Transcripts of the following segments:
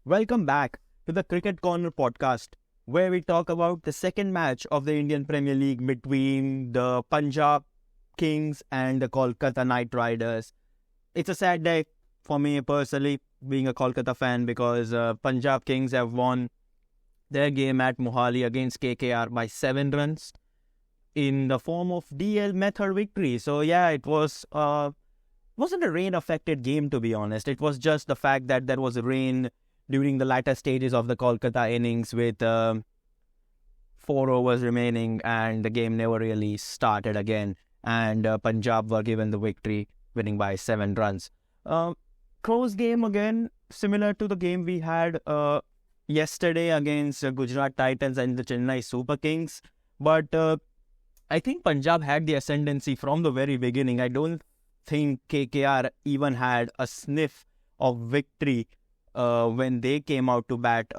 Welcome back to the Cricket Corner podcast, where we talk about the second match of the Indian Premier League between the Punjab Kings and the Kolkata Knight Riders. It's a sad day for me personally, being a Kolkata fan, because Punjab Kings have won their game at Mohali against KKR by 7 runs in the form of DL method victory. So yeah, it wasn't a rain-affected game, to be honest. It was just the fact that there was rain during the latter stages of the Kolkata innings with 4 overs remaining, and the game never really started again. And Punjab were given the victory, winning by 7 runs. Close game again, similar to the game we had yesterday against Gujarat Titans and the Chennai Super Kings. But I think Punjab had the ascendancy from the very beginning. I don't think KKR even had a sniff of victory when they came out to bat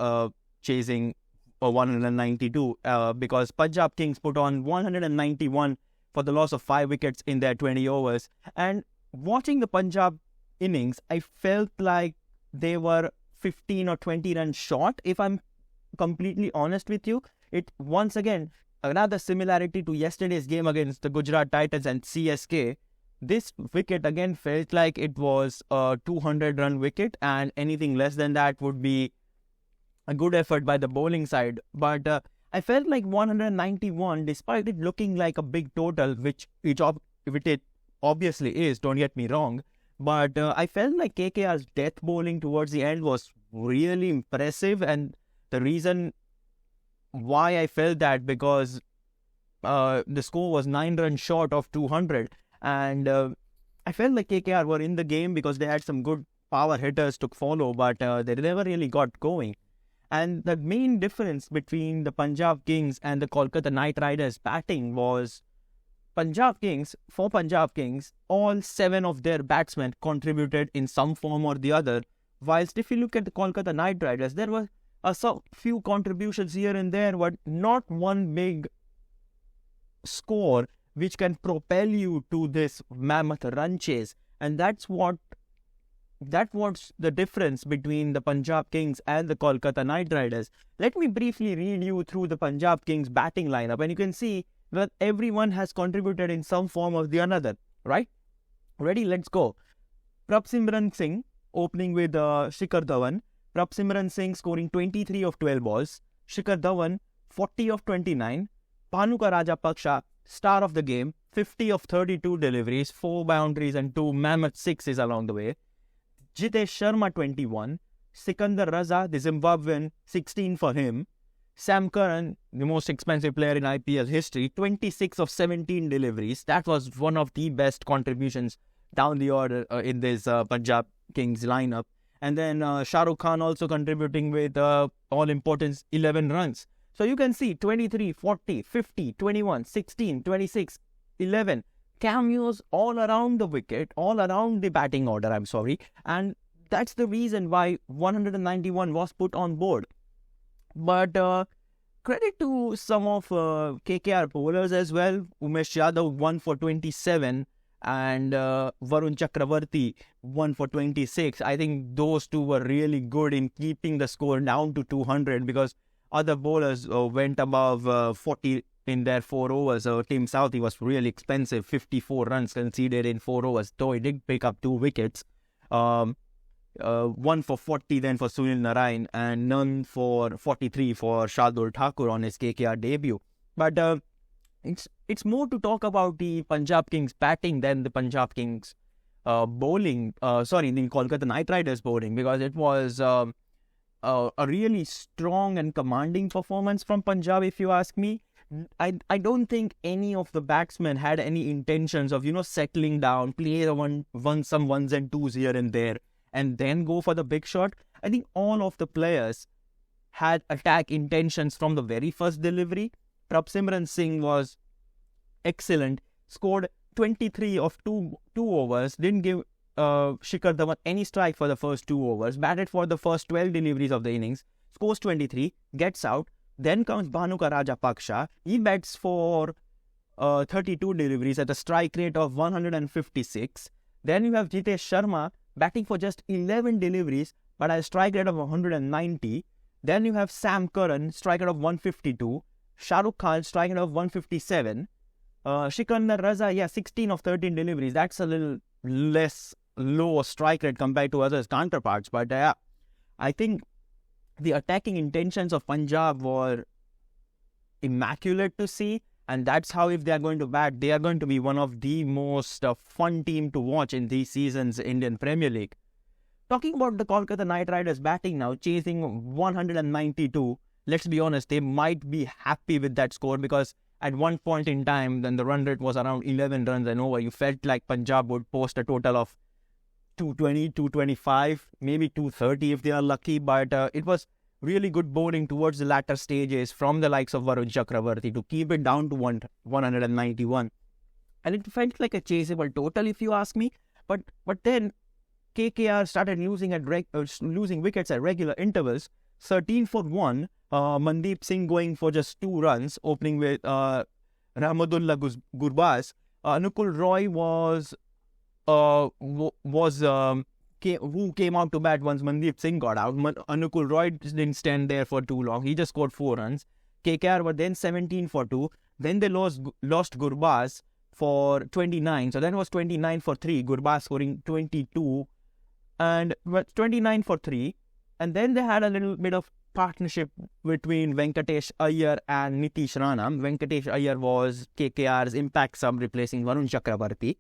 chasing 192 because Punjab Kings put on 191 for the loss of 5 wickets in their 20 overs. And watching the Punjab innings, I felt like they were 15 or 20 runs short, if I'm completely honest with you. It once again, another similarity to yesterday's game against the Gujarat Titans and CSK. This wicket again felt like it was a 200-run wicket, and anything less than that would be a good effort by the bowling side. But I felt like 191, despite it looking like a big total, which it obviously is, don't get me wrong, but I felt like KKR's death bowling towards the end was really impressive. And the reason why I felt that, because the score was 9 runs short of 200. And I felt like KKR were in the game because they had some good power hitters to follow, but they never really got going. And the main difference between the Punjab Kings and the Kolkata Knight Riders batting was for Punjab Kings, all 7 of their batsmen contributed in some form or the other. Whilst if you look at the Kolkata Knight Riders, there were a few contributions here and there, but not one big score which can propel you to this mammoth run chase. And that was the difference between the Punjab Kings and the Kolkata Knight Riders. Let me briefly read you through the Punjab Kings batting lineup, and you can see that everyone has contributed in some form or the another, right? Ready? Let's go. Prabsimran Singh opening with Shikhar Dhawan. Prabsimran Singh scoring 23 of 12 balls. Shikhar Dhawan 40 of 29. Bhanuka Rajapaksa, star of the game, 50 of 32 deliveries, 4 boundaries and 2 mammoth sixes along the way. Jitesh Sharma 21, Sikandar Raza, the Zimbabwean, 16 for him. Sam Curran, the most expensive player in IPL history, 26 of 17 deliveries. That was one of the best contributions down the order in this Punjab Kings lineup. And then Shah Rukh Khan also contributing with all-importance 11 runs. So you can see 23, 40, 50, 21, 16, 26, 11 cameos all around the wicket, all around the batting order, and that's the reason why 191 was put on board. But credit to some of KKR bowlers as well. Umesh Yadav 1 for 27 and Varun Chakravarti 1 for 26. I think those two were really good in keeping the score down to 200, because other bowlers went above 40 in their 4 overs. Tim Southee was really expensive, 54 runs conceded in 4 overs, though he did pick up 2 wickets. 1 for 40 then for Sunil Narine, and none for 43 for Shardul Thakur on his KKR debut. But it's more to talk about the Punjab Kings batting than the Punjab Kings bowling. The Kolkata Knight Riders bowling, because it was a really strong and commanding performance from Punjab, if you ask me. I don't think any of the batsmen had any intentions of, settling down, play some ones and twos here and there, and then go for the big shot. I think all of the players had attack intentions from the very first delivery. Prabsimran Singh was excellent, scored 23 of 2 overs, didn't give Shikhar Dhawan any strike for the first 2 overs, batted for the first 12 deliveries of the innings, scores 23, gets out. Then comes Bhanuka Rajapaksa. He bats for 32 deliveries at a strike rate of 156. Then you have Jitesh Sharma batting for just 11 deliveries, but at a strike rate of 190. Then you have Sam Curran, strike rate of 152. Shah Rukh Khan, strike rate of 157. Sikandar Raza, 16 of 13 deliveries. That's a little less low strike rate compared to others counterparts. But I think the attacking intentions of Punjab were immaculate to see. And that's how, if they are going to bat, they are going to be one of the most fun team to watch in this season's Indian Premier League. Talking about the Kolkata Knight Riders batting now, chasing 192. Let's be honest, they might be happy with that score, because at one point in time, when the run rate was around 11 runs and over, you felt like Punjab would post a total of 220, 225, maybe 230 if they are lucky. But it was really good bowling towards the latter stages from the likes of Varun Chakravarti to keep it down to 191. And it felt like a chaseable total, if you ask me. But then KKR started losing wickets at regular intervals. 13 for 1. Mandeep Singh going for just 2 runs, opening with Rahmadullah Gurbaz. Anukul Roy who came out to bat once Mandeep Singh got out. Anukul Roy didn't stand there for too long. He just scored 4 runs. KKR were then 17 for 2. Then they lost Gurbaz for 29. So then it was 29 for 3. Gurbaz scoring 22 and 29 for 3. And then they had a little bit of partnership between Venkatesh Iyer and Nitish Rana. Venkatesh Iyer was KKR's impact sub, replacing Varun Chakravarti.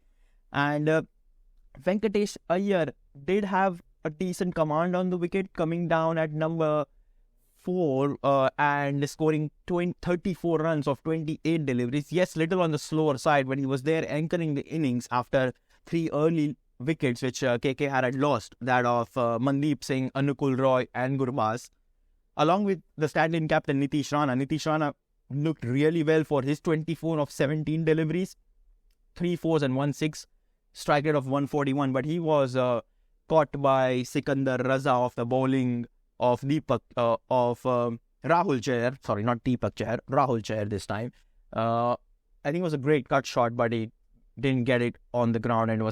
And Venkatesh Iyer did have a decent command on the wicket, coming down at number 4 and scoring 34 runs of 28 deliveries. Yes, little on the slower side, when he was there anchoring the innings after 3 early wickets which KKR had lost, that of Mandeep Singh, Anukul Roy and Gurbaz, along with the stand-in captain Nitish Rana. Nitish Rana looked really well for his 24 of 17 deliveries, 3 fours and 1 6, strike rate of 141, but he was caught by Sikandar Raza of the bowling of Rahul Chahar. Sorry, not Deepak Chahar, Rahul Chahar this time. I think it was a great cut shot, but he didn't get it on the ground, and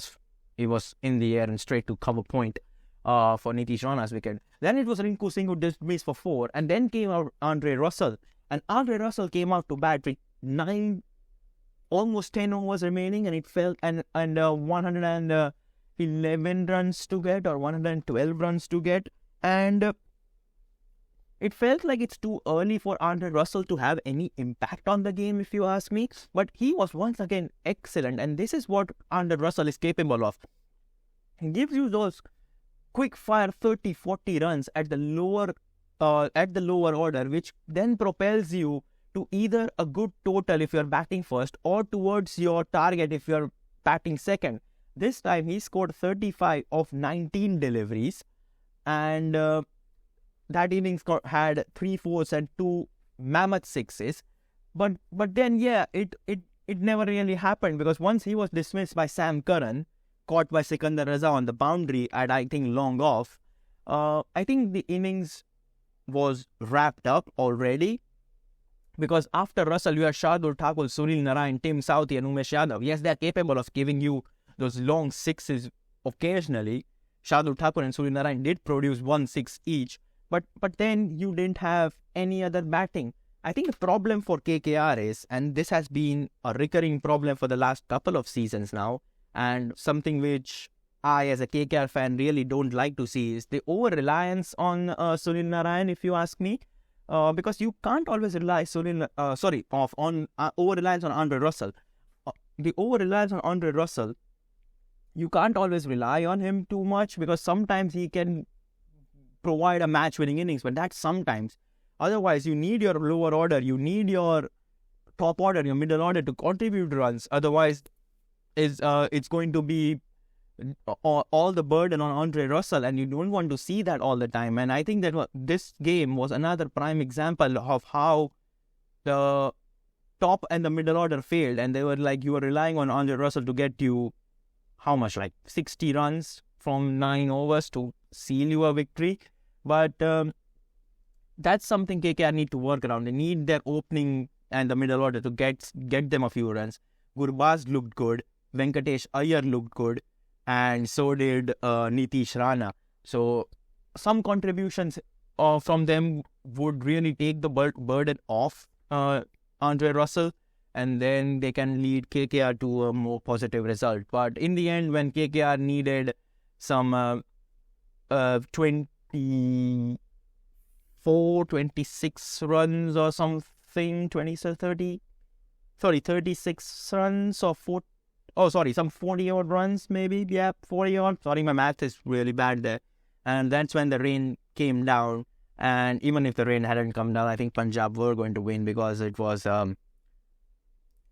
it was in the air and straight to cover point for Nitish Rana's wicket. Then it was Rinku Singh who dismissed for 4, and then came out Andre Russell. And Andre Russell came out to bat with almost 10 overs remaining, and it felt and 111 runs to get, or 112 runs to get, and it felt like it's too early for Andre Russell to have any impact on the game, if you ask me. But he was once again excellent, and this is what Andre Russell is capable of. He gives you those quick fire 30-40 runs at the lower order, which then propels you to either a good total if you're batting first, or towards your target if you're batting second. This time he scored 35 of 19 deliveries, and that innings had 3 fours and 2 mammoth sixes. But then it never really happened, because once he was dismissed by Sam Curran, caught by Sikandar Raza on the boundary at, I think, long off, I think the innings was wrapped up already. Because after Russell, you have Shardul Thakur, Sunil Narine, Tim Southee and Umesh Yadav. Yes, they are capable of giving you those long sixes occasionally. Shardul Thakur and Sunil Narine did produce 1 6 each. But then you didn't have any other batting. I think the problem for KKR is, and this has been a recurring problem for the last couple of seasons now, and something which I as a KKR fan really don't like to see, is the over-reliance on Sunil Narine, if you ask me. Because you can't always rely over-reliance on Andre Russell. The over-reliance on Andre Russell, you can't always rely on him too much, because sometimes he can provide a match-winning innings, but that's sometimes. Otherwise, you need your lower order, you need your top order, your middle order to contribute runs. Otherwise, it's going to be all the burden on Andre Russell, and you don't want to see that all the time. And I think that this game was another prime example of how the top and the middle order failed, and they were like, you were relying on Andre Russell to get you how much, like 60 runs from 9 overs to seal you a victory. But that's something KKR need to work around. They need their opening and the middle order to get them a few runs. Gurbaz looked good, Venkatesh Iyer looked good, and so did Nitish Rana. So some contributions from them would really take the burden off Andre Russell, and then they can lead KKR to a more positive result. But in the end, when KKR needed some 26 runs or something, 36 runs or some 40 odd runs maybe. Yeah, 40 odd. Sorry, my math is really bad there. And that's when the rain came down. And even if the rain hadn't come down, I think Punjab were going to win, because it was Sunil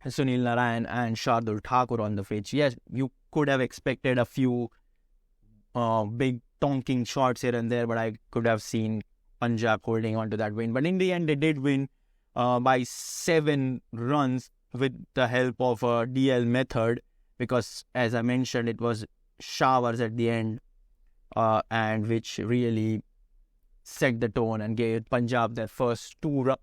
Narayan and Shardul Thakur on the pitch. Yes, you could have expected a few big tonking shots here and there, but I could have seen Punjab holding on to that win. But in the end, they did win by 7 runs with the help of a DL method, because, as I mentioned, it was showers at the end, and which really set the tone and gave Punjab their first 2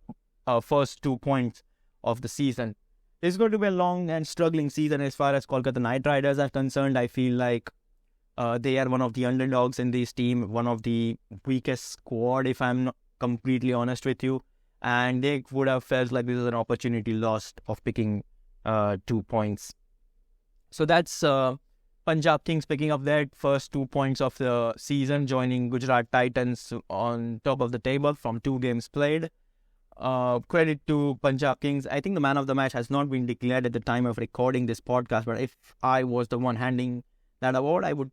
points of the season. It's going to be a long and struggling season as far as Kolkata Knight Riders are concerned. I feel like they are one of the underdogs in this team, one of the weakest squad, if I'm not completely honest with you. And they would have felt like this is an opportunity lost of picking 2 points. So that's Punjab Kings picking up their first 2 points of the season, joining Gujarat Titans on top of the table from 2 games played. Credit to Punjab Kings. I think the man of the match has not been declared at the time of recording this podcast, but if I was the one handing that award, I would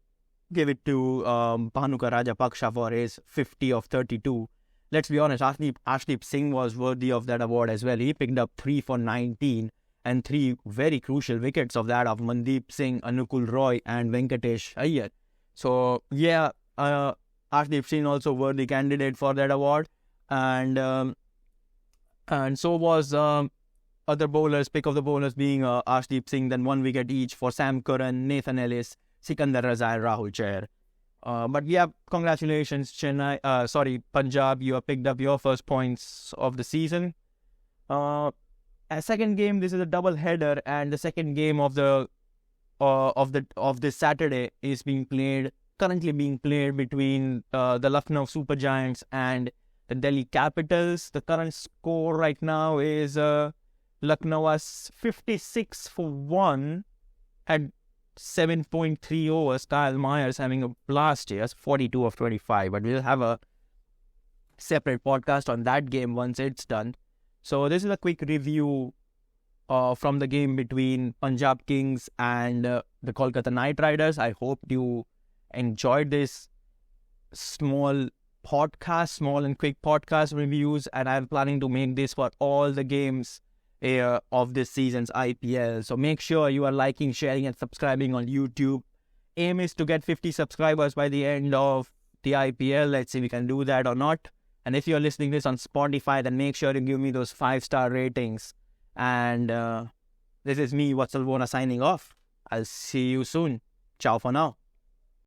give it to Bhanuka Rajapaksha for his 50 of 32. Let's be honest, Arshdeep Singh was worthy of that award as well. He picked up 3 for 19 and 3 very crucial wickets of that of Mandeep Singh, Anukul Roy and Venkatesh Iyer. So yeah, Arshdeep Singh also worthy candidate for that award. And so was other bowlers, pick of the bowlers being Arshdeep Singh, then 1 wicket each for Sam Curran, Nathan Ellis, Sikandar Raza and Rahul Chair. But yeah, congratulations Punjab, you have picked up your first points of the season. A second game, this is a double header, and the second game of this Saturday is currently being played between the Lucknow Super Giants and the Delhi Capitals. The current score right now is Lucknow has 56 for 1 at 7.3 overs. Kyle Myers having a blast here, 42 of 25. But we'll have a separate podcast on that game once it's done. So this is a quick review from the game between Punjab Kings and the Kolkata Knight Riders. I hope you enjoyed this small and quick podcast reviews, and I'm planning to make this for all the games of this season's IPL. So make sure you are liking, sharing and subscribing on YouTube. Aim is to get 50 subscribers by the end of the IPL. Let's see if we can do that or not. And if you're listening this on Spotify, then make sure to give me those 5-star ratings. And this is me, Vatsal Vona, signing off. I'll see you soon. Ciao for now.